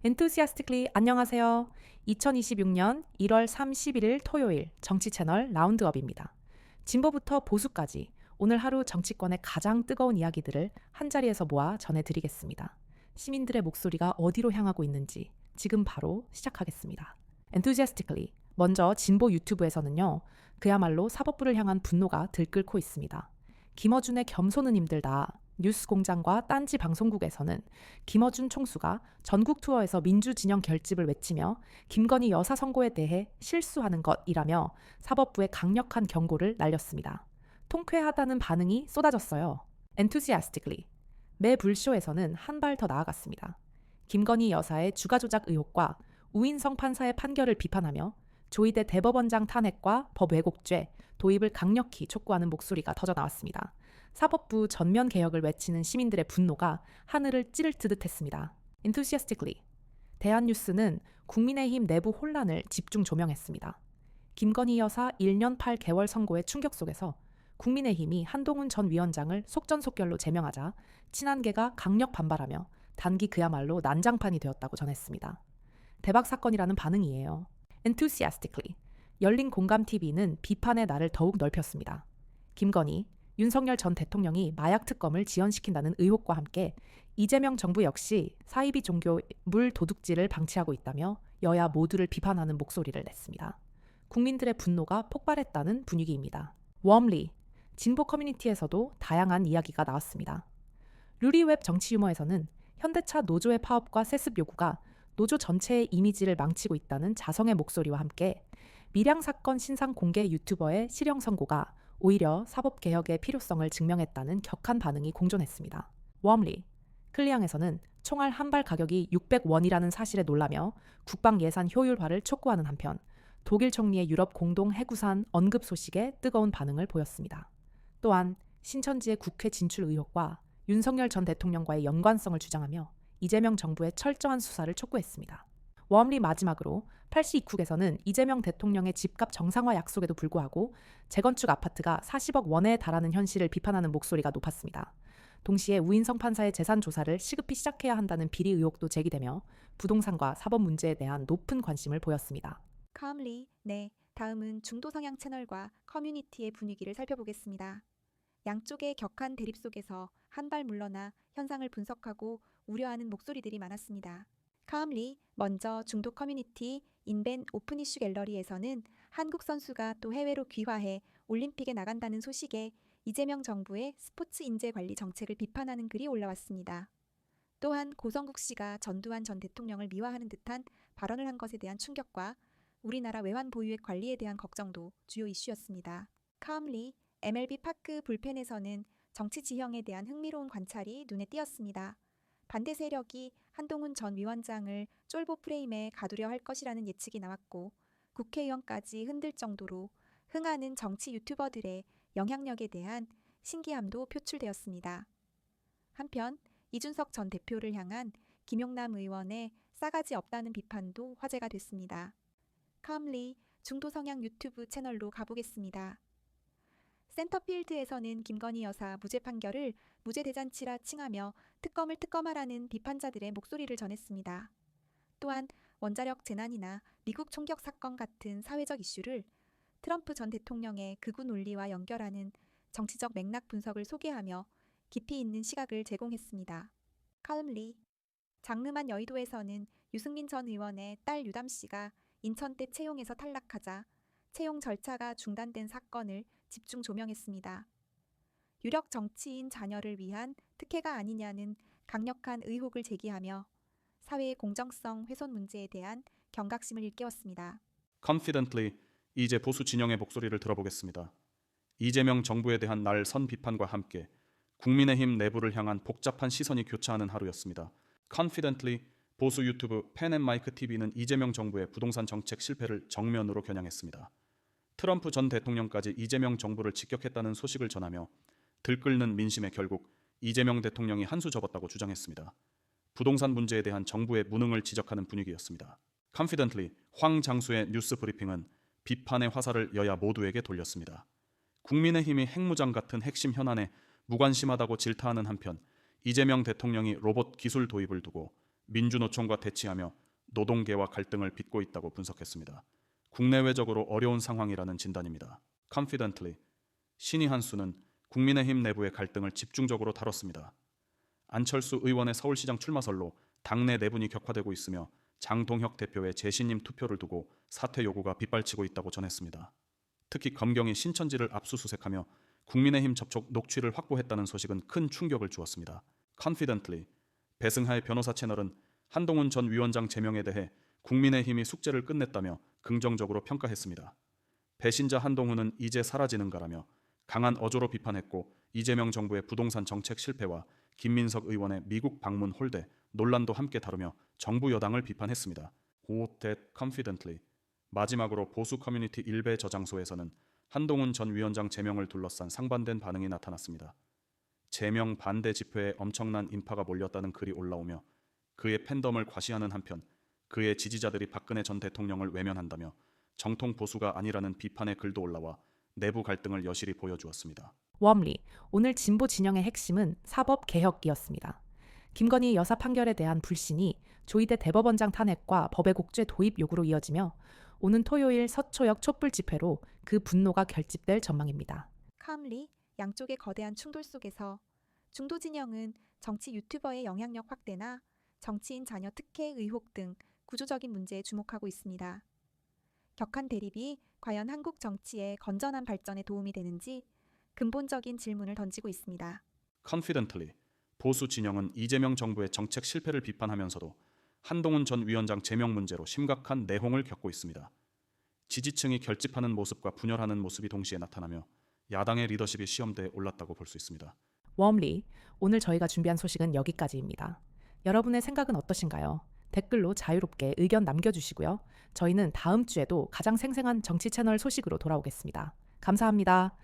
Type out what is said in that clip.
Enthusiastically 안녕하세요. 2026년 1월 31일 토요일 정치 채널 라운드업입니다. 진보부터 보수까지 오늘 하루 정치권의 가장 뜨거운 이야기들을 한자리에서 모아 전해드리겠습니다. 시민들의 목소리가 어디로 향하고 있는지 지금 바로 시작하겠습니다. Enthusiastically 먼저 진보 유튜브에서는요. 그야말로 사법부를 향한 분노가 들끓고 있습니다. 김어준의 겸손은 힘들다. 뉴스공장과 딴지 방송국에서는 김어준 총수가 전국 투어에서 민주진영 결집을 외치며 김건희 여사 선고에 대해 실수하는 것이라며 사법부에 강력한 경고를 날렸습니다. 통쾌하다는 반응이 쏟아졌어요. Enthusiastically. 매 불쇼에서는 한 발 더 나아갔습니다. 김건희 여사의 주가 조작 의혹과 우인성 판사의 판결을 비판하며 조희대 대법원장 탄핵과 법 왜곡죄, 도입을 강력히 촉구하는 목소리가 터져 나왔습니다. 사법부 전면 개혁을 외치는 시민들의 분노가 하늘을 찌를 듯 했습니다. Enthusiastically. 대한뉴스는 국민의힘 내부 혼란을 집중 조명했습니다. 김건희 여사 1년 8개월 선고의 충격 속에서 국민의힘이 한동훈 전 위원장을 속전속결로 제명하자 친한계가 강력 반발하며 단기 그야말로 난장판이 되었다고 전했습니다. 대박 사건이라는 반응이에요. Enthusiastically. 열린 공감 TV는 비판의 날을 더욱 넓혔습니다. 김건희, 윤석열 전 대통령이 마약 특검을 지연시킨다는 의혹과 함께 이재명 정부 역시 사이비 종교 물 도둑질을 방치하고 있다며 여야 모두를 비판하는 목소리를 냈습니다. 국민들의 분노가 폭발했다는 분위기입니다. 웜리, 진보 커뮤니티에서도 다양한 이야기가 나왔습니다. 루리웹 정치 유머에서는 현대차 노조의 파업과 세습 요구가 노조 전체의 이미지를 망치고 있다는 자성의 목소리와 함께 밀양 사건 신상 공개 유튜버의 실형 선고가 오히려 사법개혁의 필요성을 증명했다는 격한 반응이 공존했습니다. 웜리, 클리앙에서는 총알 한 발 가격이 600원이라는 사실에 놀라며 국방 예산 효율화를 촉구하는 한편 독일 총리의 유럽 공동 해구산 언급 소식에 뜨거운 반응을 보였습니다. 또한 신천지의 국회 진출 의혹과 윤석열 전 대통령과의 연관성을 주장하며 이재명 정부의 철저한 수사를 촉구했습니다. 웜리 마지막으로 82국에서는 이재명 대통령의 집값 정상화 약속에도 불구하고 재건축 아파트가 40억 원에 달하는 현실을 비판하는 목소리가 높았습니다. 동시에 우인성 판사의 재산 조사를 시급히 시작해야 한다는 비리 의혹도 제기되며 부동산과 사법 문제에 대한 높은 관심을 보였습니다. calmly, 네, 다음은 중도 성향 채널과 커뮤니티의 분위기를 살펴보겠습니다. 양쪽의 격한 대립 속에서 한 발 물러나 현상을 분석하고 우려하는 목소리들이 많았습니다. calmly, 먼저 중도 커뮤니티 인벤 오픈 이슈 갤러리에서는 한국 선수가 또 해외로 귀화해 올림픽에 나간다는 소식에 이재명 정부의 스포츠 인재 관리 정책을 비판하는 글이 올라왔습니다. 또한 고성국 씨가 전두환 전 대통령을 미화하는 듯한 발언을 한 것에 대한 충격과 우리나라 외환 보유액 관리에 대한 걱정도 주요 이슈였습니다. calmly, MLB 파크 불펜에서는 정치 지형에 대한 흥미로운 관찰이 눈에 띄었습니다. 반대 세력이 한동훈 전 위원장을 쫄보 프레임에 가두려 할 것이라는 예측이 나왔고 국회의원까지 흔들 정도로 흥하는 정치 유튜버들의 영향력에 대한 신기함도 표출되었습니다. 한편 이준석 전 대표를 향한 김용남 의원의 싸가지 없다는 비판도 화제가 됐습니다. calmly, 중도 성향 유튜브 채널로 가보겠습니다. 센터필드에서는 김건희 여사 무죄 판결을 무죄 대잔치라 칭하며 특검을 특검하라는 비판자들의 목소리를 전했습니다. 또한 원자력 재난이나 미국 총격 사건 같은 사회적 이슈를 트럼프 전 대통령의 극우 논리와 연결하는 정치적 맥락 분석을 소개하며 깊이 있는 시각을 제공했습니다. calmly, 장르만 여의도에서는 유승민 전 의원의 딸 유담 씨가 인천대 채용에서 탈락하자 채용 절차가 중단된 사건을 집중 조명했습니다. 유력 정치인 자녀를 위한 특혜가 아니냐는 강력한 의혹을 제기하며 사회의 공정성 훼손 문제에 대한 경각심을 일깨웠습니다. Confidently, 이제 보수 진영의 목소리를 들어보겠습니다. 이재명 정부에 대한 날선 비판과 함께 국민의힘 내부를 향한 복잡한 시선이 교차하는 하루였습니다. Confidently, 보수 유튜브 펜앤마이크 TV는 이재명 정부의 부동산 정책 실패를 정면으로 겨냥했습니다. 트럼프 전 대통령까지 이재명 정부를 직격했다는 소식을 전하며 들끓는 민심에 결국 이재명 대통령이 한 수 접었다고 주장했습니다. 부동산 문제에 대한 정부의 무능을 지적하는 분위기였습니다. Confidently, 황장수의 뉴스 브리핑은 비판의 화살을 여야 모두에게 돌렸습니다. 국민의힘이 핵무장 같은 핵심 현안에 무관심하다고 질타하는 한편 이재명 대통령이 로봇 기술 도입을 두고 민주노총과 대치하며 노동계와 갈등을 빚고 있다고 분석했습니다. 국내외적으로 어려운 상황이라는 진단입니다. Confidently, 신의 한수는 국민의힘 내부의 갈등을 집중적으로 다뤘습니다. 안철수 의원의 서울시장 출마설로 당내 내분이 격화되고 있으며 장동혁 대표의 재신임 투표를 두고 사퇴 요구가 빗발치고 있다고 전했습니다. 특히 검경이 신천지를 압수수색하며 국민의힘 접촉 녹취를 확보했다는 소식은 큰 충격을 주었습니다. Confidently, 배승하의 변호사 채널은 한동훈 전 위원장 제명에 대해 국민의힘이 숙제를 끝냈다며 긍정적으로 평가했습니다. 배신자 한동훈은 이제 사라지는가라며 강한 어조로 비판했고 이재명 정부의 부동산 정책 실패와 김민석 의원의 미국 방문 홀대 논란도 함께 다루며 정부 여당을 비판했습니다. That confidently. 마지막으로 보수 커뮤니티 일베 저장소에서는 한동훈 전 위원장 제명을 둘러싼 상반된 반응이 나타났습니다. 제명 반대 집회에 엄청난 인파가 몰렸다는 글이 올라오며 그의 팬덤을 과시하는 한편 그의 지지자들이 박근혜 전 대통령을 외면한다며 정통 보수가 아니라는 비판의 글도 올라와 내부 갈등을 여실히 보여주었습니다. 웜리, 오늘 진보 진영의 핵심은 사법 개혁이었습니다. 김건희 여사 판결에 대한 불신이 조희대 대법원장 탄핵과 법의 곡제 도입 요구로 이어지며 오는 토요일 서초역 촛불 집회로 그 분노가 결집될 전망입니다. calmly, 양쪽의 거대한 충돌 속에서 중도 진영은 정치 유튜버의 영향력 확대나 정치인 자녀 특혜 의혹 등 구조적인 문제에 주목하고 있습니다. 격한 대립이 과연 한국 정치의 건전한 발전에 도움이 되는지 근본적인 질문을 던지고 있습니다. Confidently, 보수 진영은 이재명 정부의 정책 실패를 비판하면서도 한동훈 전 위원장 제명 문제로 심각한 내홍을 겪고 있습니다. 지지층이 결집하는 모습과 분열하는 모습이 동시에 나타나며 야당의 리더십이 시험대에 올랐다고 볼 수 있습니다. 웜리, 오늘 저희가 준비한 소식은 여기까지입니다. 여러분의 생각은 어떠신가요? 댓글로 자유롭게 의견 남겨주시고요. 저희는 다음 주에도 가장 생생한 정치 채널 소식으로 돌아오겠습니다. 감사합니다.